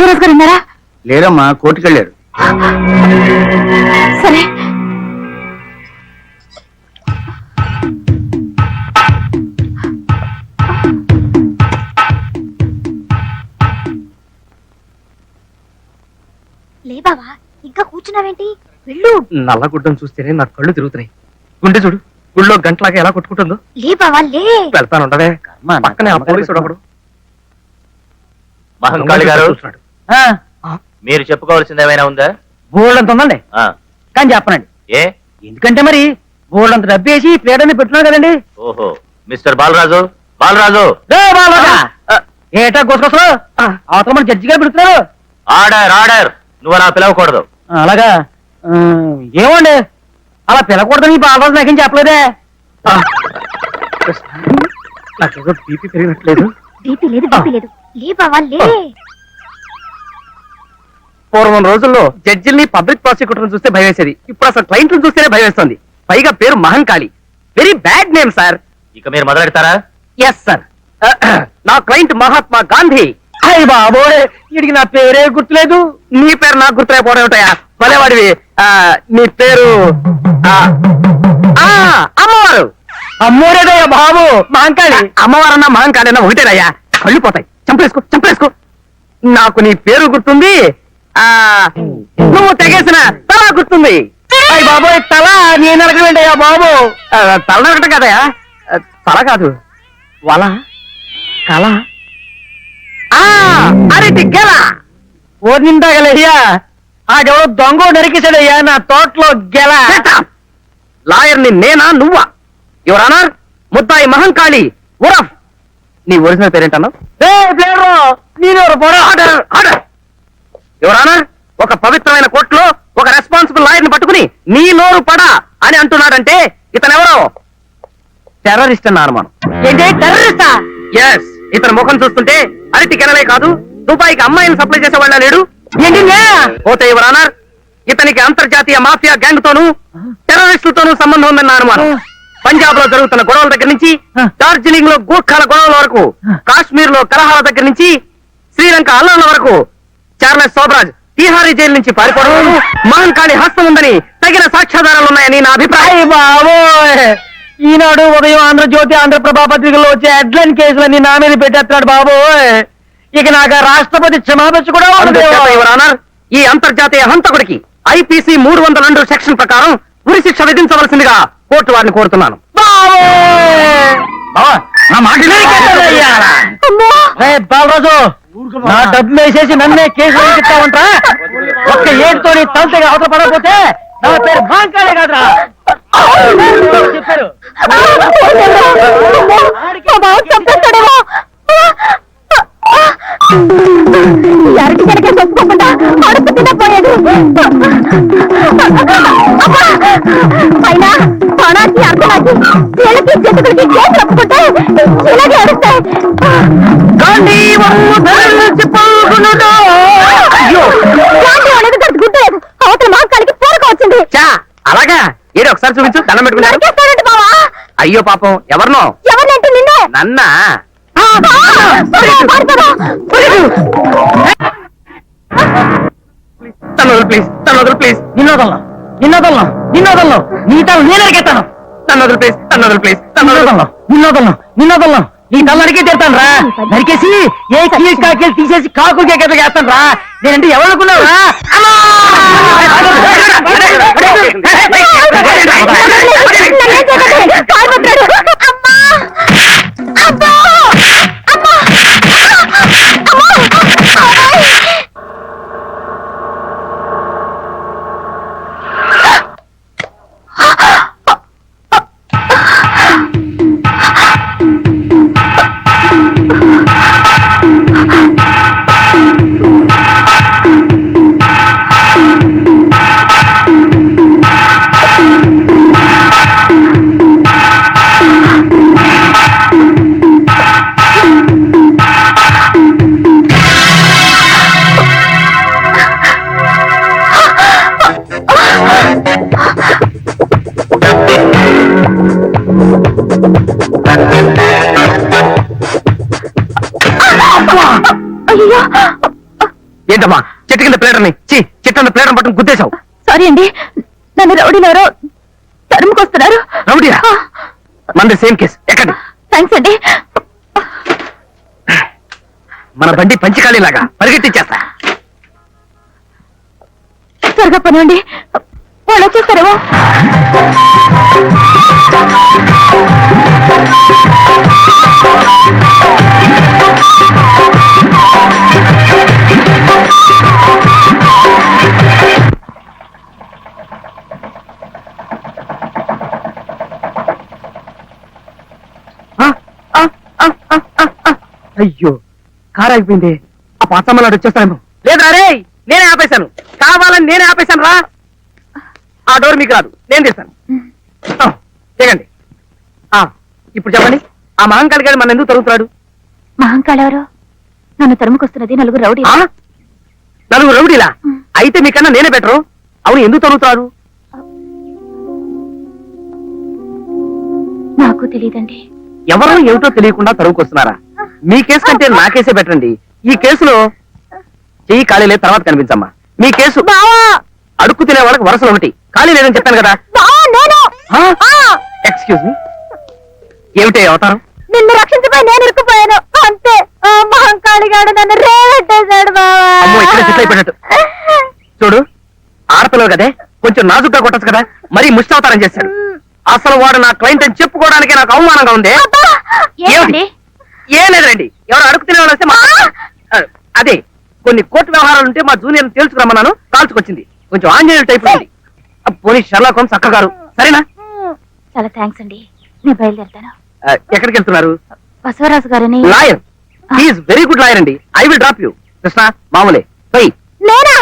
రంగరాజు గారు ఉన్నారా? లేరమ్మా, కోర్టుకెళ్ళారు. సరే. లే బావా, ఇంకా కూర్చున్నావేంటి? వెళ్ళు. నల్ల గుడ్డను చూస్తేనే నా కళ్ళు తిరుగుతున్నాయి. గుండె చూడు, గుళ్ళో గంటలాగా ఎలా కొట్టుకుంటుందో. లే బావా, లే. వెళ్తానుండవే. పక్కనే ఆ పోలీసుడు ఒకడు. మహంకాళి గారు, మీరు చెప్పుకోవాల్సింది ఏమైనా ఉందా? బోల్డంత ఉందండి, కానీ చెప్పనండి. ఏ? ఎందుకంటే మరి బోల్డంత డబ్బేసి ప్లేట్ అన్ని పెట్టున్నాడు కదండి. ఓహో, మిస్టర్ బాలరాజు. బాలరాజు, ఏటా కోసుకొస్తారు? అవతల మన జడ్జి గారు పెడుతున్నారు. Order order. నువ్వు అలా పిలవకూడదు. అలాగా? ఏమండి అలా పిలకూడదని ఈ బాలరాజు నాకేం చెప్పలేదే. నాకేదో బీపీ పెరిగినట్లేదు. బీపీ లేదు, బీపీ లేదు. లే బావా, లే. పూర్వం రోజుల్లో జడ్జిల్ని పబ్లిక్ ప్రాసిక్యూటర్ని చూస్తే భయం వేసేది. ఇప్పుడు అసలు క్లయింట్లను చూస్తేనే భయం వేస్తుంది. పైగా పేరు Mahankali. Very bad name sir. ఇక మీరు మొదలెడతారా? Yes sir. నా క్లయింట్ మహాత్మా గాంధీ. అయ్య బాబోయ్, వీడికి నా పేరే గుర్తులేదు. నీ పేరు నాకు గుర్తులేకపోవడం ఏమిటయా? భలేవాడివి. నీ పేరు అమ్మవారు. అమ్మోరేదయ్యా బాబు. మహంకాళి. అమ్మవారన్నా మహంకాళి ఒకటేనయ్యా. కళ్ళు పోతాయి. చంపేసుకో చంపేసుకో. నాకు నీ పేరు గుర్తుంది, నువ్వు తెగేసిన తల గుర్తుంది. అయ్య బాబోయ్, తల నేను అడగలేంటయ్యా బాబు. తల నరకటం కదయా, తల కాదు, వల, కల, అరటి గెల. ఓర్నిందాగలయ్యా, ఆడెవడో దొంగ నరికేశాడయ్యా నా తోటలో గెల. లాయర్ని నేనా నువ్వా? ఎవరానా? ముద్దాయి మహంకాళి ఉరఫ్. నీ ఒరిజినల్ పేరేంటన్నావు? ఎవరానా? ఒక పవిత్రమైన కోర్టులో ఒక రెస్పాన్సిబుల్ లాయర్ని పట్టుకుని నీ నోరు పడా అని అంటున్నాడంటే ఇతనెవరో టెర్రరిస్ట్ అన్న అనుమానం. ఏంటి టెర్రరిస్టా? ఎస్. ఇతని ముఖం చూస్తుంటే అరటి గెలలే కాదు, దుబాయ్కి అమ్మాయిని సప్లై చేసేవాళ్ళ లేడు. ఏంటి పోతే ఎవరానా? ఇతనికి అంతర్జాతీయ మాఫియా గ్యాంగ్ తోనూ టెర్రరిస్టులతోనూ సంబంధం ఉందన్న అనుమానం. పంజాబ్ లో జరుగుతున్న గొడవల దగ్గర నుంచి డార్జిలింగ్ లో గూర్ఖాల గొడవల వరకు, కాశ్మీర్ లో కలహాల దగ్గర నుంచి శ్రీలంక అల్లాల వరకు చార్లెస్ సోబ్రాజ్ తీహారీ జైలు నుంచి పారిపోవడం మహంకాళి హస్తం ఉందని తగిన సాక్ష్యాధారాలు ఉన్నాయని నా అభిప్రాయం. బాబోయ్, ఈనాడు ఉదయం ఆంధ్రజ్యోతి ఆంధ్రప్రభ పత్రికల్లో వచ్చే హెడ్లైన్ కేసులన్నీ నా మీద పెట్టేస్తున్నాడు బాబోయ్. ఇక నాకు రాష్ట్రపతి క్షమాపణ కూడా ఉండదు. ఈ అంతర్జాతీయ హంతకుడికి ఐపీసీ 302 సెక్షన్ ప్రకారం ఉరి శిక్ష విధించవలసిందిగా కోర్టు వారిని కోరుతున్నాను. బాలరాజు, నా డబ్బు వేసేసి నన్నే కేసు వేయిస్తావంటా? ఒక్క ఏడుతో తలతగా అవతల పడకపోతే నా పేరు మహంకాళి కాదురా చెప్పారు. అరటి జనకే చెప్పుకోకుండా అడుపు తినపోయాడు. పైన పణాకి అర్థనాకి వీళ్ళకి జంతువులకి కేసులు ఒప్పుకుంటే ఇలాగే అడుస్తాయి. అనేది గుడ్డు లేదు. అవతల మహంకాళికి పూరక వచ్చింది. అలాగా? ఏదో ఒకసారి చూపించు, దండం పెట్టుకున్నాడు. బావా, అయ్యో పాపం. ఎవరినో? ఎవరినంటే నిన్నే. నన్నా? ప్లీజ్ తను వదులు ప్లీజ్. నిన్నోదల్లో నిన్నోదల్లో నిన్నోదల్లో నీ తల నేను అడిగేస్తాను. తను వదులు ప్లీజ్, తను వదులు ప్లీజ్. నిన్నోదల్లో నిన్నోదల్లో నిన్నోదల్లో నీ తల నరికే తిడతాను రా. నరికేసి ఏ కీలు కాకి తీసేసి కాకులకే గట్ల చేస్తాను రా. నేనంటే ఎవరు అనుకున్నావు రా? ఏంటమ్మా చెట్టు కింద ప్లేటర్ని చెట్టు కింద ప్లేటర్ పట్టుకుని గుద్దేశావు? సారీ అండి, నన్ను రౌడీలు ఎవరో తరుముకొస్తున్నారు. రౌడీయా? మనది సేమ్ కేసు. ఎక్కడి? థ్యాంక్స్ అండి. మన బండి పంచకాళీలాగా పరిగెట్టించేస్తా. త్వరగా పనండి, వాళ్ళు వచ్చేస్తారేమో. అయ్యో కారు అయిపోయింది. ఆ పాతమ్మలాడు వచ్చేస్తాను. లేదా రే, నేనే ఆపేశాను. కావాలని నేనే ఆపేశాను రా. ఆ డోర్ మీకు రాదు, నేను తీస్తాను. దిగండి. ఇప్పుడు చెప్పండి, ఆ మహంకాళి గారు మన ఎందుకు తరుగుతున్నాడు? మహంకాళ ఎవరు? నన్ను తరుముకొస్తున్నది నలుగురు రౌడీ. నలుగురు రౌడీలా? అయితే మీకన్నా నేనే బెటరు. అవును, ఎందుకు తరుగుతారు? నాకు తెలియదండి. ఎవరో ఏమిటో తెలియకుండా తరుగుకొస్తున్నారా? మీ కేసు కంటే నా కేసే బెటర్ అండి. ఈ కేసులో చెయ్యి ఖాళీ లేదు, తర్వాత కనిపించమ్మా. మీ కేసు అడుక్కు తినే వాళ్ళకి వరుసలు ఒకటి, ఖాళీ లేదని చెప్పాను కదా. ఎక్స్క్యూజ్ మీ, ఏమిటి అవతారం? నిన్ను రక్షించబోయి నేను ఇరుక్కుపోయాను అంతే. మహంకాళి గారు నన్ను రేవెట్టేశాడు బావా. అమ్మో, ఇక్కడ సెటిల్ అయిపోయినట్టు. చూడు, ఆడపిల్లలు కదే, కొంచెం నాజుగ్గా కొట్టచ్చు కదా. మరీ ముష్టి అవతారం చేశాడు. అసలు వాడు నా క్లయింట్ అని చెప్పుకోవడానికి నాకు అవమానంగా ఉంది. ఏమండి? ఏం లేదండి, ఎవరు అడుగు తినేవాళ్ళు వస్తే అదే కొన్ని కోర్టు వ్యవహారాలు ఉంటే మా జూనియర్ తేల్చుకురమ్మన్నాను, కాల్చుకొచ్చింది. కొంచెం ఆంజనేయులు టైప్ ఉంది. పోనీ షర్లాక్ హోమ్స్ అక్క గారు. సరేనా? చాలా థ్యాంక్స్ అండి, నేను బయలుదేరుతాను. ఎక్కడికి వెళ్తున్నారు? బసవరాజు గారిని. Lawyer, he is very good lawyer అండి. I will drop you. Krishna మామూలే పోయి. నేనా?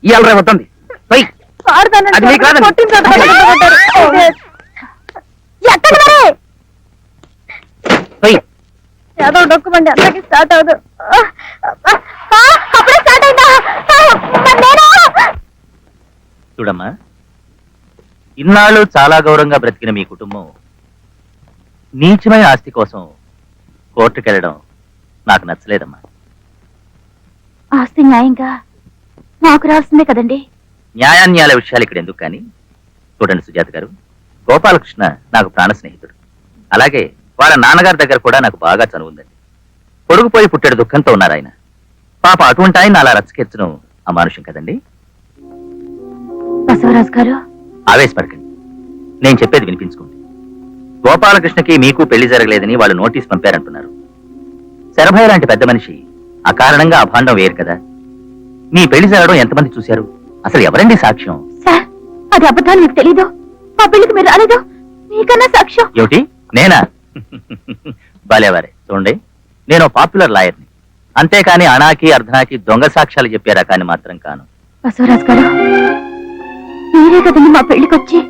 ఇవాళ రేపు వద్దండి పోయి. అది మీకు రాదండి. ఎక్కడ మరి? పోయి. ఏదో డొక్కుమండి, అందరికి స్టార్ట్ అవదు. అప్పుడే స్టార్ట్ అయిందా? చూడమ్మా, ఇన్నాళ్ళు చాలా గౌరవంగా బ్రతికిన మీ కుటుంబం నీచమైన ఆస్తి కోసం కోర్టుకెళ్ళడం నాకు నచ్చలేదమ్మా. ఆస్తి న్యాయంగా నాకు రావాల్సిందే కదండి. న్యాయాన్యాల విషయాలు ఇక్కడ ఎందుకు కానీ, చూడండి సుజాత గారు, గోపాలకృష్ణ నాకు ప్రాణ స్నేహితుడు. అలాగే వాళ్ళ నాన్నగారి దగ్గర కూడా నాకు బాగా చనువు ఉందండి. పొడుగుపోయి పుట్టాడు దుఃఖంతో ఉన్నారు ఆయన. పాప అటువంటి ఆయన అలా రచ్చకెచ్చడం అమానుషం కదండి. బసవరాజు గారు, ఆవేశపడకండి, నేను చెప్పేది వినిపించుకోండి. గోపాలకృష్ణకి మీకు పెళ్లి జరగలేదని వాళ్ళు నోటీస్ పంపారంటున్నారు. శరభయ్య లాంటి పెద్ద మనిషి అకారణంగా అభాండం వేయరు కదా. మీ పెళ్లి జరగడం ఎంతమంది చూశారు? అసలు ఎవరండి సాక్ష్యం? సార్, అది అబద్ధాలు మీకు తెలీదు. ఆ పెళ్లికి మీరు రాలేదు, మీకన్నా సాక్ష్యం. ఏమిటి, నేనా? బాలేవారే. చూడండి, నేను పాపులర్ లాయర్ని, అంతేకాని అనాకి అర్ధనాకి దొంగ సాక్ష్యాలు చెప్పే రకాన్ని మాత్రం కాను. బసవరాజు గారు, మీరే కదండి మా పెళ్లికి వచ్చి.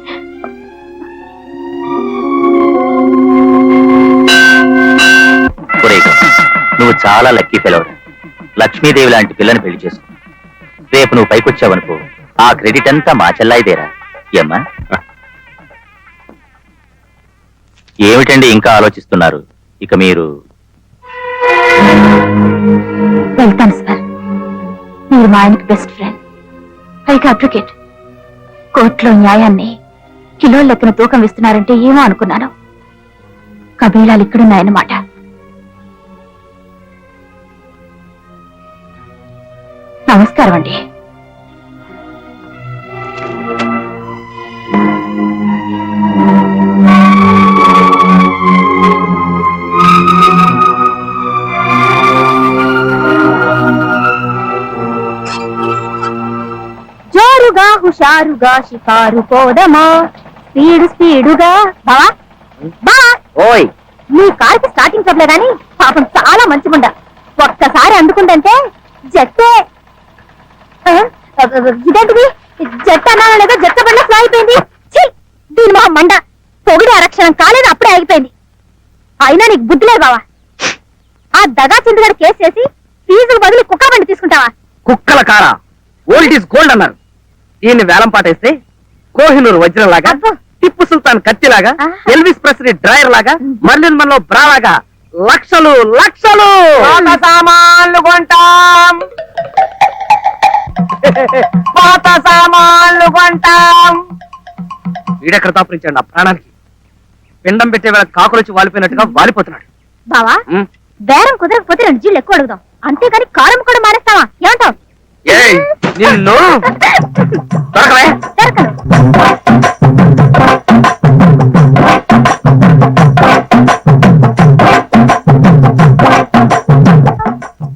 నువ్వు చాలా లక్కీ ఫెలవర్. లక్ష్మీదేవి లాంటి పిల్లని పెళ్లి చేసుకో. రేపు నువ్వు పైకొచ్చావనుకో, ఆ క్రెడిట్ అంతా మా చెల్లాయిదేరా. ఏమ్మా? ఏమిటండి ఇంకా ఆలోచిస్తున్నారు? ఇక మీరు వెళ్తాను సార్. మీరు మా ఆయనకి బెస్ట్ ఫ్రెండ్, పైగా అడ్వకేట్. కోర్టులో న్యాయాన్ని కిలోల లెక్కన తూకం వేస్తున్నారంటే ఏమో అనుకున్నాను. కబీలాలు ఇక్కడున్నాయన్నమాట. నమస్కారం అండి. జోరుగా హుషారుగా షికారు పోదమా, స్పీడు స్పీడుగా. బావా బా, ఓయ్, నీ కారుకి స్టార్టింగ్ చెప్పలే గాని పాపం చాలా మంచి ముండ. ఒక్కసారి అందుకుందంటే జట్టే. ఇదేంటిది, జట్టు అన్నానో లేదో జట్ట బండ ఫ్లో అయిపోయింది. దీని మా మండ పొగిడి ఆరక్షణం కాలేదు, అప్పుడే ఆగిపోయింది. అయినా నీకు బుద్ధి లేదు బావా. ఆ దగా చిందుగాడు కేసు చేసి ఫీజుకు బదులు కుక్క బండి తీసుకుంటావా? కుక్కల కారా? ఓల్డ్ ఈజ్ గోల్డ్ అన్నారు. దీన్ని వేలం పాటేస్తే కోహినూరు వజ్రం లాగా, అబ్బో. టిప్పు సుల్తాన్ కత్తి లాగా, ఆ. ఎల్విస్ ప్రెస్లీ డ్రైయర్ లాగా, మర్లిన్ మన్లో బ్రా లాగా లక్షలు లక్షలు పాత సామాన్లు కొంటాం పాత సామాన్లు కొంటాం. వీడెక్కడ తాపరించాడు నా ప్రాణానికి. పిండం పెట్టే వేళ కాకులొచ్చి వాలిపోయినట్టుగా వాలిపోతున్నాడు. బావా ఉమ్, బేరం కుదరకపోతే 2 జీళ్ళు ఎక్కువ అడుగుదాం, అంతేగాని కారం కూడా మానేస్తావా? ఏమంటావు? ఏయ్, నిన్ను దొరకవే. దొరకదు.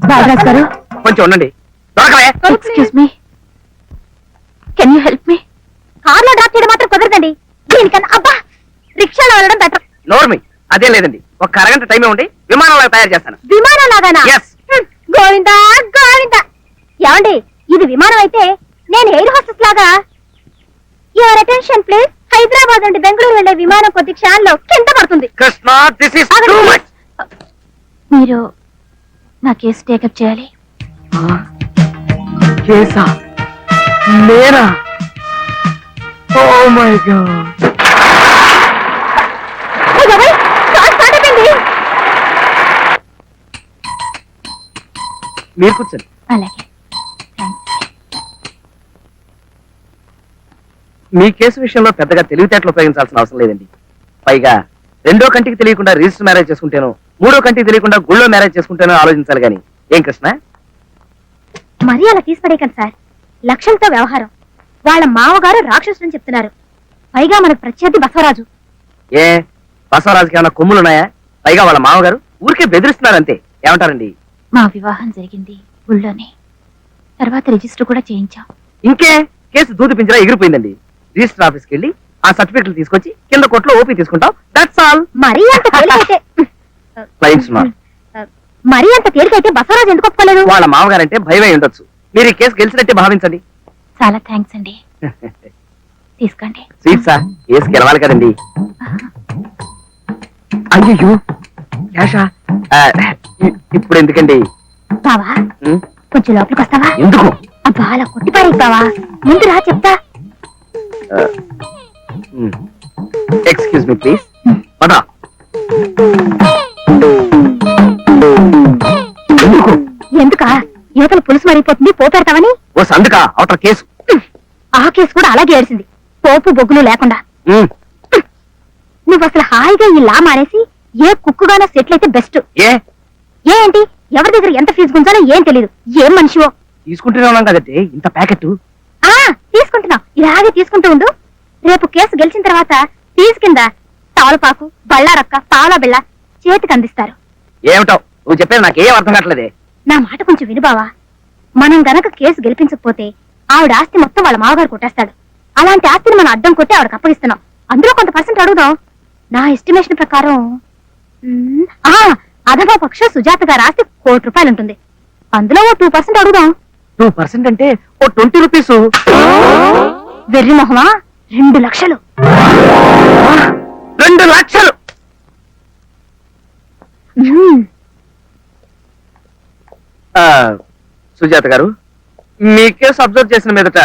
బాలరాజ్ గారు, కొంచెం ఉండండి. దొరకవే. Excuse me, can you help me? కార్లో డ్రాప్ చేయడం మాత్రం కుదరదండి. దీనికన్నా అబ్బా రిక్షాలో వెళ్ళడం బెటర్. నోర్మి, అదే లేదండి. ఒక అరగంట టైం ఉండి విమానంలాగా తయారు చేస్తాను. విమానం లాగానా? Yes. గోవిందా గోవిందా. ఏమండి, ఇది విమానం అయితే నేను ఎయిర్ హోస్టెస్ లాగా. Your attention please. హైదరాబాద్ నుండి బెంగళూరు వెళ్లే విమానం కొద్ది క్షణాల్లో కింద పడుతుంది. Krishna, this is too much. మీరు నా కేసు టేకప్ చేయాలి. కేసా? నేనా? Oh my God. మీరు కూర్చోండి. అలాగే. మీ కేసు విషయంలో పెద్దగా తెలివితేటలు ఉపయోగించాల్సిన అవసరం లేదండి. పైగా 2వ కంటికి తెలియకుండా రిజిస్టర్ మ్యారేజ్ చేసుకుంటేనో 3వ కంటికి తెలియకుండా గుళ్ళో మ్యారేజ్ చేసుకుంటేనో ఆలోచించాలి గాని. ఏం కృష్ణ? మరీ అలా తీసిపడేయకండి సార్. లక్షలతో వ్యవహారం. వాళ్ళ మామగారు రాక్షసుని చెప్తున్నారు. పైగా మనకు ప్రత్యర్థి బసవరాజు. ఏ బసవరాజుకి ఏమైనా కొమ్ములున్నాయా? పైగా వాళ్ళ మామగారు ఊరికే బెదిరిస్తున్నారు అంతే. ఏమంటారండి? మా వివాహం జరిగింది ఊళ్ళోనే. తర్వాత రిజిస్టర్ కూడా చేయించాం. ఇంకే కేసు దూది పింజరా ఎగిరిపోయిందండి. రిజిస్టర్ ఆఫీస్కి వెళ్ళి ఆ సర్టిఫికెట్లు తీసుకొచ్చి కింద కోర్టులో ఓపీ తీసుకుంటాం. That's all. మరీ అంత తేలికైతే క్లయింట్స్ ఉన్నారు. మరీ అంత తేలికైతే బసవరాజు ఎందుకు ఒప్పుకోలేదు? వాళ్ళ మామగారంటే భయమై ఉండొచ్చు. మీరు ఈ కేసు గెలిచినట్టే భావించండి. చాలా థ్యాంక్స్ అండి. తీసుకోండి. స్వీట్సా? కేసు గెలవాలి కదండి. అయ్యో క్యాషా? ఇప్పుడు ఎందుకండి? బావా ఉమ్, కొంచెం లోపలికి వస్తావా? ఎందుకు? అబ్బా అలా కొట్టిపారే బావా. ముందు రా చెప్తా. Excuse me please. పదా. ఎందుకా? యువతల పులుసు మరిగిపోతుంది, పోపెడతావని. ఓ సందుక అవతల కేసు. ఆ కేసు కూడా అలాగే ఏడిసింది, పోపు బొగ్గులు లేకుండా. ఉమ్, నువ్వు అసలు హాయిగా ఈ లా మానేసి ఏ కుక్కుగానో సెటిల్ అయితే బెస్ట్. ఏ ఏంటి ఎవరి దగ్గర ఎంత ఫీజు గుంజాలో ఏం తెలీదు. ఏం మనిషివో. తీసుకుంటూనే ఉన్నాం కదండి ఇంత ప్యాకెట్. ఆ తీసుకుంటున్నావు, ఇలాగే తీసుకుంటూ ఉండు. రేపు కేసు గెలిచిన తర్వాత ఫీజు కింద తవలపాకు, బళ్ళారక్క, పావలా బిళ్ళ చేతికి అందిస్తారు. ఏమిటో నువ్వు చెప్పేది నాకేం అర్థం కావట్లేదే. నా మాట కొంచెం వినుబావా. మనం గనక కేసు గెలిపించకపోతే ఆవిడ ఆస్తి మొత్తం వాళ్ళ మామగారు కొట్టేస్తాడు. అలాంటి ఆస్తిని మనం అడ్డం కొట్టి ఆవిడకి అప్పగిస్తున్నాం. అందులో కొంత పర్సెంట్ అడుగుదాం. నా ఎస్టిమేషన్ ప్రకారం అధమా పక్ష సుజాత గారి ఆస్తి ₹1,00,00,000 ఉంటుంది. అందులో ఓ 2% అడుగుదాం. 2% అంటే ఓ 20 రూపీసు. వెర్రి మొహమా, 2 లక్షలు. 2 లక్షలు. సుజాత గారు, మీ కేసు అబ్జర్వ్ చేసిన మీదట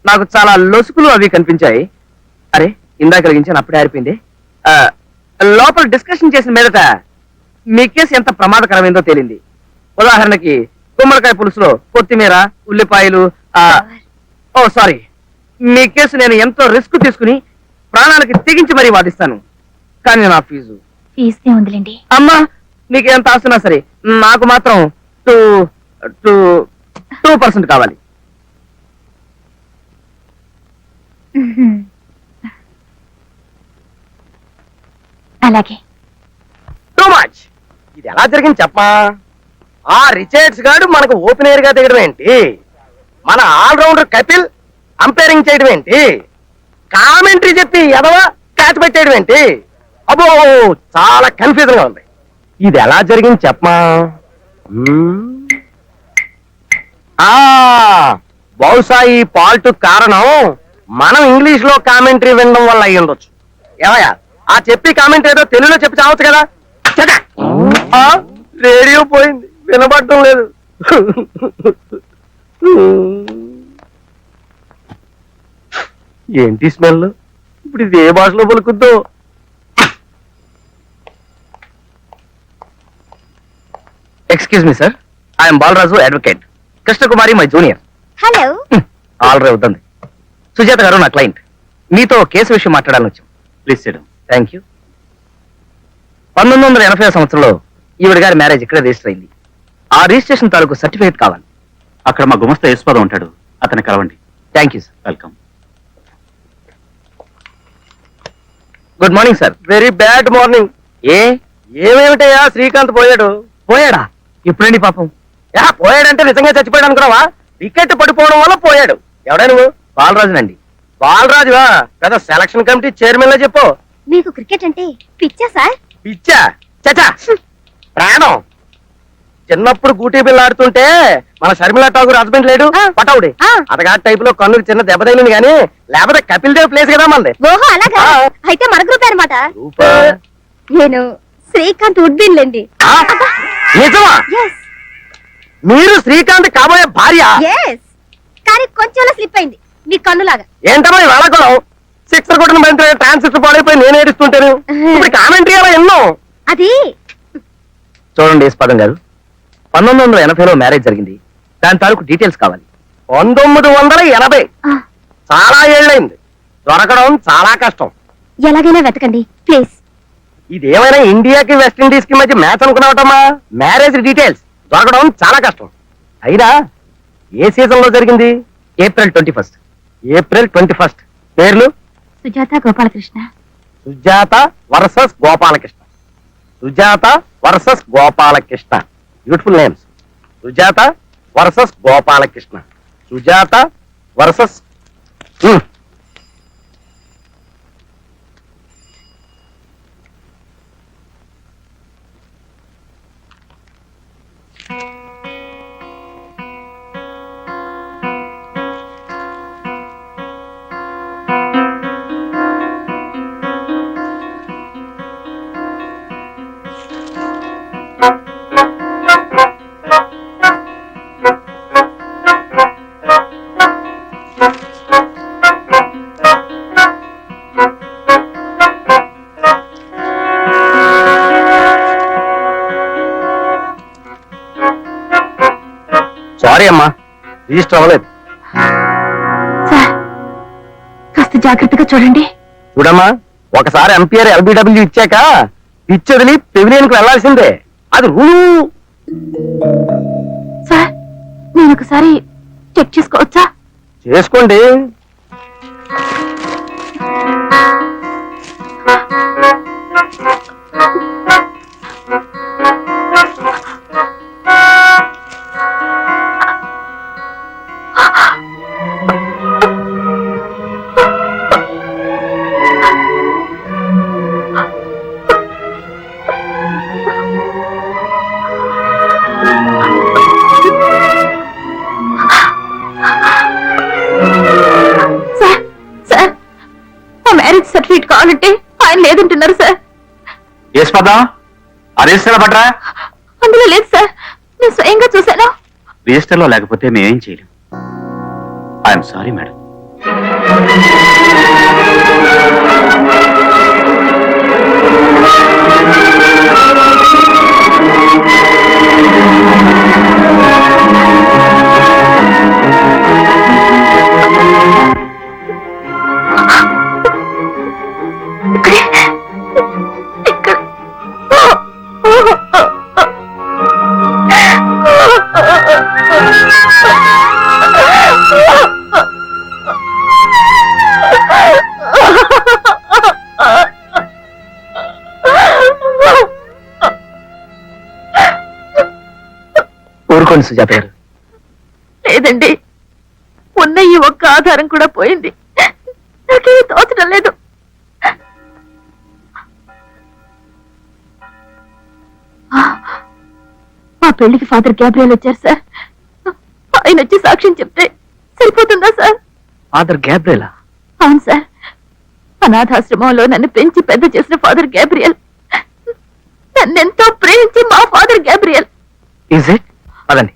నాకు చాలా లొసుకులు అవి కనిపించాయి. అరే ఇందాక కలిగించాను, అప్పుడే ఆరిపోయింది. లోపల డిస్కషన్ చేసిన మీదట మీ కేసు ఎంత ప్రమాదకరమైందో తేలింది. ఉదాహరణకి గుమ్మడికాయ పులుసులో కొత్తిమీర, ఉల్లిపాయలు. ఓ సారీ, మీ కేసు నేను ఎంతో రిస్క్ తీసుకుని ప్రాణాలకి తెగించి మరీ వాదిస్తాను. కానీ నా ఫీజు ఉందిలేండి. అమ్మా, నీకు ఎంత ఆస్తున్నా సరే నాకు మాత్రం 2% కావాలి. అలాగే. Too much. ఇది ఎలా జరిగింది చెప్పమా? ఆ రిచర్డ్స్ గాడు మనకు ఓపెనర్ గా దిగడం ఏంటి? మన ఆల్రౌండర్ కపిల్ అంపైరింగ్ చేయడం ఏంటి? కామెంటరీ చెప్పి ఎదవా క్యాచ్ పెట్టేయడం ఏంటి? అబ్బో చాలా కన్ఫ్యూజన్ గా ఉంది. ఇది ఎలా జరిగింది చెప్పమా? బహుశా ఈ పాల్ట్ కారణం మనం ఇంగ్లీష్ లో కామెంటరీ వినడం వల్ల అయ్యి ఉండొచ్చు. ఏమయ్యా, ఆ చెప్పి కామెంట్ ఏదో తెలుగులో చెప్పి చావచ్చు కదా. రేడియో పోయింది, వినబడటం లేదు. ఏంటి స్మెల్? ఇప్పుడు ఇది ఏ భాషలో పలుకుద్దో? Excuse me sir I'm Balaraju advocate Krishnakumari my junior hello already అవుతుంది సుజాత గారు నా క్లయింట్ మీతో కేసు విషయం మాట్లాడాలని వచ్చాం ప్లీజ్ చేయడం థ్యాంక్ యూ 1980 సంవత్సరంలో ఈవిడ గారి మ్యారేజ్ ఇక్కడే రిజిస్టర్ అయింది ఆ రిజిస్ట్రేషన్ తాలూకు సర్టిఫికేట్ కావాలి అక్కడ మా గుమస్తా యశ్వదం ఉంటాడు అతన్ని కలవండి thank you sir welcome good morning sir very bad morning. ఏమేమిటయ్యా శ్రీకాంత్ పోయాడు. పోయాడా ఎప్పుడండి పాపం పోయాడంటే నిజంగా చచ్చిపోయాడు అనుకున్నావా? వికెట్ పడిపోవడం వల్ల పోయాడు. ఎవడా నువ్వు? బాలరాజునండి బాలరాజువా? పెద్ద సెలక్షన్ కమిటీ చైర్మన్ లా చెప్పు. మీకు క్రికెట్ అంటే పిచ్చా సార్? పిచ్చా చచా ప్రాణం. చిన్నప్పుడు గూటీ బిల్ల ఆడుతుంటే మన షర్మిలా ఠాగూర్ హస్బెండ్ లేడు ఆ. పటౌడి ఆ. అతగాడి టైప్ లో కన్నుకు చిన్న దెబ్బ తగిలింది కానీ లేకపోతే కపిల్ దేవ్ ప్లేస్ కదా మనది. ఓహో అలాగా? ఆ. అయితే మన గ్రూప్ అనమాట. నేను శ్రీకాంత్ ఉడ్బిన్లేండి. ఆ? నిజమా? ఎస్ మీరు శ్రీకాంత్ కాబోయే భార్య? ఎస్ కానీ కొంచెంలో స్లిప్ అయింది మీ కన్నులాగా. ఏంటమ్మా ఈ వేళకులం? సిక్సర్ కొట్టిన బంతి ట్రాన్సిస్టర్ పాడైపోయి నేను ఏడుస్తుంటాను. ఇప్పుడు కామెంటరీ అలా ఎన్నో. అది చూడండి యశ్పదం గారు 1980లో మ్యారేజ్ జరిగింది దాని తాలూకు డీటెయిల్స్ కావాలి 1980 ఆ, చాలా ఏళ్ళైంది. దొరకడం చాలా కష్టం. ఎలాగైనా వెతకండి ప్లీజ్. ఇదేమైనా ఇండియాకి వెస్టిండీస్ కి మధ్య మ్యాచ్ అనుకున్నావటమ్మా? మ్యారేజ్ డీటెయిల్స్ దొరకడం చాలా కష్టం. అయినా ఏ సీజన్ లో జరిగింది? ఏప్రిల్ 21. ఏప్రిల్ 21. పేర్లు? Sujatha Gopalakrishna. Sujatha versus Gopalakrishna. Sujatha versus Gopalakrishna. Beautiful names. Sujatha versus Gopalakrishna. Sujatha versus sorry అమ్మా రిజిస్టర్ అవ్వలేదు. సార్ కాస్త జాగ్రత్తగా చూడండి. చూడమ్మా ఒకసారి ఎంపీఆర్ ఎల్బిడబ్ల్యూ ఇచ్చాక పిచ్ వదిలి పెవిలియన్ కు వెళ్లాల్సిందే. అది రూలు. సార్ నేను ఒకసారి చెక్ చేసుకోవచ్చా? చేసుకోండి. సార్ సార్ ఆ మ్యారేజ్ సర్టిఫికేట్ కావాలంటే ఆయన లేదంటున్నారు సార్. యశ్వదం ఆ రిజిస్టర్ పట్రా. అందులో లేదు సార్, నేను స్వయంగా చూశాను. రిజిస్టర్ లో లేకపోతే మేమేం చేయలేం. I'm sorry madam. ఇక్కడ ఊరుకోండి సుజాత గారు. లేదండి, ఉన్న ఈ ఒక్క ఆధారం కూడా పోయింది. నాకేమీ తోచడం లేదు. మా పెళ్లికి ఫాదర్ గ్యాబ్రియల్ వచ్చారు సార్. ఆయన వచ్చి సాక్ష్యం చెప్తే సరిపోతుందా సార్? ఫాదర్ గ్యాబ్రియలా? అవును సార్, అనాథాశ్రమంలో నన్ను పెంచి పెద్ద చేసిన ఫాదర్ గ్యాబ్రియల్. నన్నెంతో ప్రేమించి మా ఫాదర్ గ్యాబ్రియల్. Is it? పదండి.